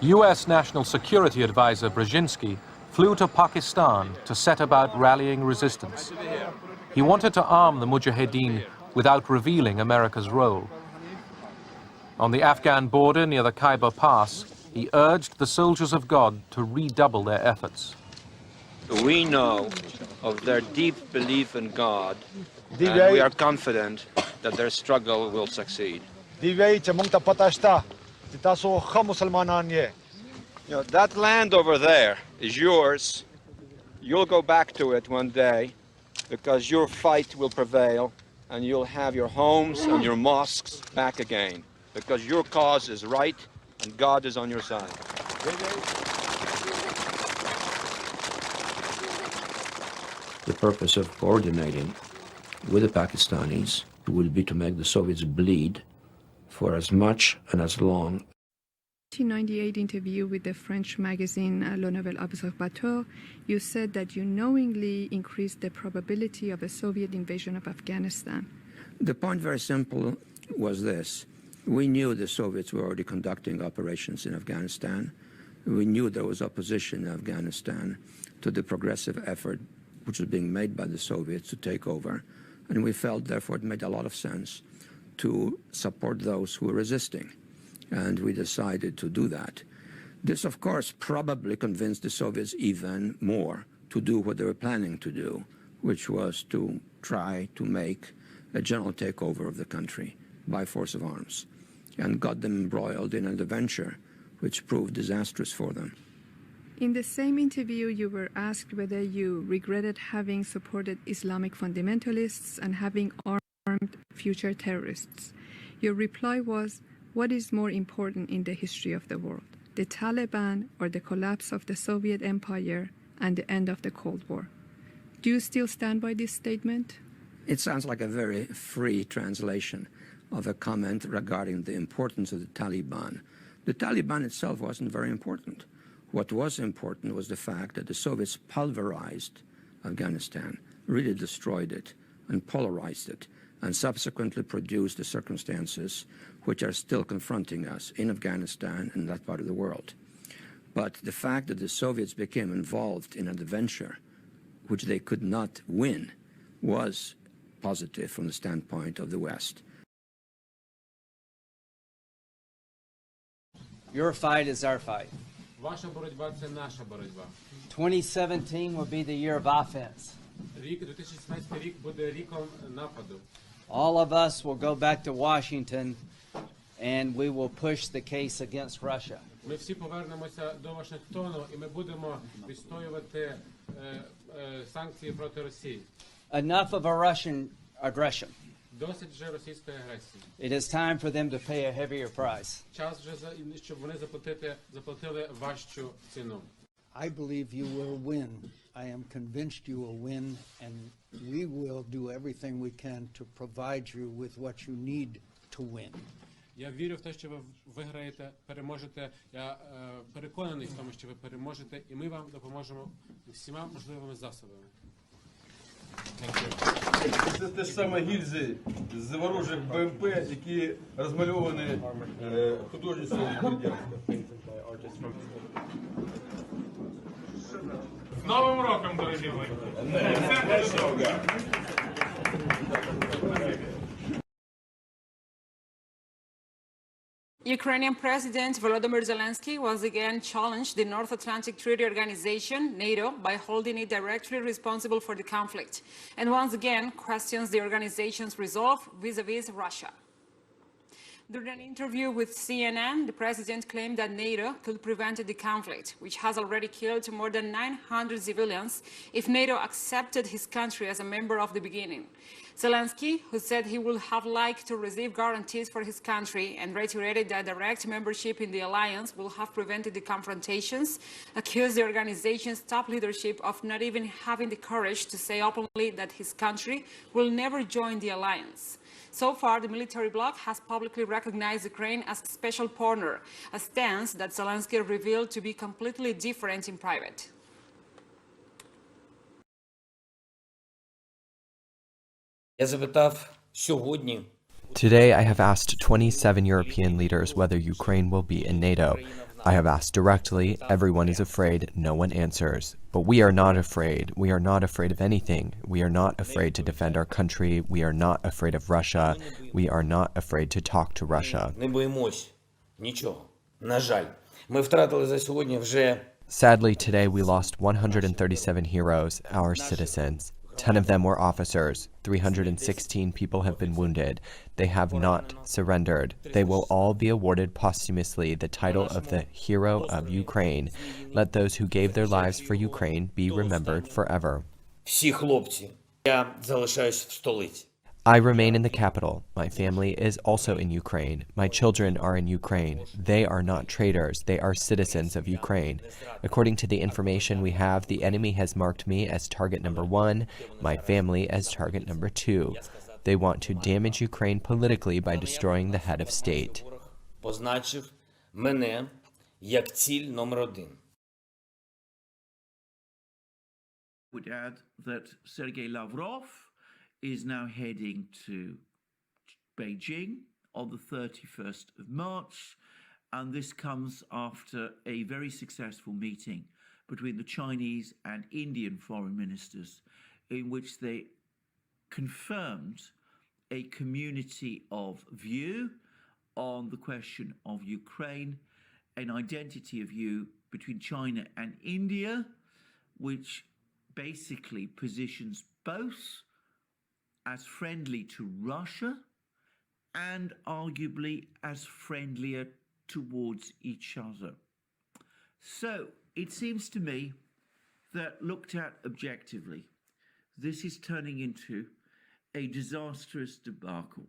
US National Security Advisor Brzezinski flew to Pakistan to set about rallying resistance. He wanted to arm the Mujahideen without revealing America's role. On the Afghan border near the Khyber Pass, he urged the soldiers of God to redouble their efforts. We know of their deep belief in God, and we are confident that their struggle will succeed. You know, that land over there is yours. You'll go back to it one day because your fight will prevail and you'll have your homes and your mosques back again because your cause is right and God is on your side. The purpose of coordinating with the Pakistanis will be to make the Soviets bleed for as much and as long. 1998 interview with the French magazine Le Nouvel Observateur, you said that you knowingly increased the probability of a Soviet invasion of Afghanistan. The point, very simple, was this. We knew the Soviets were already conducting operations in Afghanistan. We knew there was opposition in Afghanistan to the progressive effort which was being made by the Soviets to take over. And we felt, therefore, it made a lot of sense to support those who were resisting. And we decided to do that. This, of course, probably convinced the Soviets even more to do what they were planning to do, which was to try to make a general takeover of the country by force of arms, and got them embroiled in an adventure which proved disastrous for them. In the same interview, you were asked whether you regretted having supported Islamic fundamentalists and having armed future terrorists. Your reply was, what is more important in the history of the world, the Taliban or the collapse of the Soviet Empire and the end of the Cold War? Do you still stand by this statement? It sounds like a very free translation of a comment regarding the importance of the Taliban. The Taliban itself wasn't very important. What was important was the fact that the Soviets pulverized Afghanistan, really destroyed it and polarized it, and subsequently produced the circumstances which are still confronting us in Afghanistan and that part of the world. But the fact that the Soviets became involved in an adventure which they could not win was positive from the standpoint of the West. Your fight is our fight. Ваша боротьба – це наша боротьба. 2017 will be the year of offense. 2017 рік буде ріком нападу. All of us will go back to Washington and we will push the case against Russia. Ми всі повернемося до Вашингтону і ми будемо відстоювати санкції проти Росії. Enough of a Russian aggression. Досить вже російської агресії. It is time for them to pay a heavier price. Час вже, щоб вони заплатили важчу ціну. I believe you will win. I am convinced you will win, and we will do everything we can to provide you with what you need to win. Я вірю в те, що ви виграєте, переможете. Я переконаний в тому, що ви переможете, і ми вам допоможемо всіма можливими засобами. Це те ж саме гільзи з ворожих БМП, які розмальовані художництвом Бердянська. З Новим роком, дорогі мої! Ukrainian President Volodymyr Zelensky once again challenged the North Atlantic Treaty Organization, NATO, by holding it directly responsible for the conflict, and once again questions the organization's resolve vis-à-vis Russia. During an interview with CNN, the president claimed that NATO could prevent the conflict, which has already killed more than 900 civilians, if NATO accepted his country as a member of the beginning. Zelensky, who said he would have liked to receive guarantees for his country and reiterated that direct membership in the alliance will have prevented the confrontations, accused the organization's top leadership of not even having the courage to say openly that his country will never join the alliance. So far, the military bloc has publicly recognized Ukraine as a special partner, a stance that Zelensky revealed to be completely different in private. Today, I have asked 27 European leaders whether Ukraine will be in NATO. I have asked directly. Everyone is afraid. No one answers. But we are not afraid. We are not afraid of anything. We are not afraid to defend our country. We are not afraid of Russia. We are not afraid to talk to Russia. Не боїмось нічого. На жаль, ми втратили за сьогодні вже Sadly, today we lost 137 heroes, our citizens. 10 of them were officers. 316 people have been wounded. They have not surrendered. They will all be awarded posthumously the title of the Hero of Ukraine. Let those who gave their lives for Ukraine be remembered forever. всі хлопці. Я залишаюсь в столиці. I remain in the capital. My family is also in Ukraine. My children are in Ukraine. They are not traitors. They are citizens of Ukraine. According to the information we have, the enemy has marked me as target number 1, my family as target number 2. They want to damage Ukraine politically by destroying the head of state. Позначив мене як ціль номер 1. Would add that Sergei Lavrov is now heading to Beijing on the 31st of March, and this comes after a very successful meeting between the Chinese and Indian foreign ministers, in which they confirmed a community of view on the question of Ukraine, an identity of view between China and India, which basically positions both as friendly to Russia and arguably as friendlier towards each other. So it seems to me that, looked at objectively, this is turning into a disastrous debacle.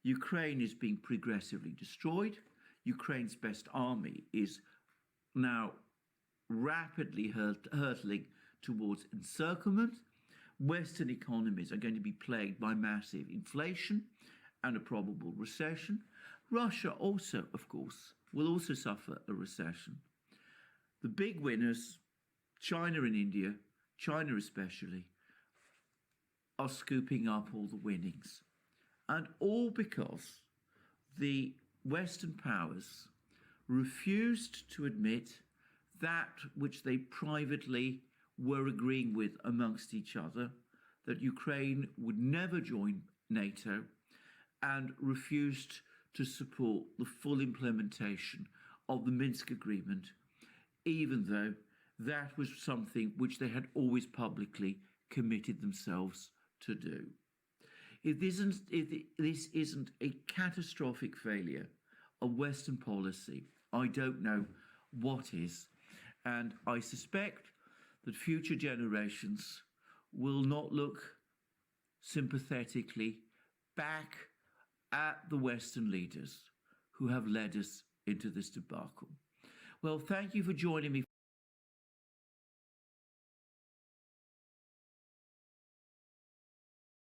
Ukraine is being progressively destroyed. Ukraine's best army is now rapidly hurtling towards encirclement. Western economies are going to be plagued by massive inflation and a probable recession. Russia also, of course, will also suffer a recession. The big winners, China and India, China especially, are scooping up all the winnings. And all because the Western powers refused to admit that which they privately were agreeing with amongst each other, that Ukraine would never join NATO, and refused to support the full implementation of the Minsk agreement, even though that was something which they had always publicly committed themselves to do. If this isn't a catastrophic failure of Western policy, I don't know what is. And I suspect that future generations will not look sympathetically back at the Western leaders who have led us into this debacle. Well, thank you for joining me.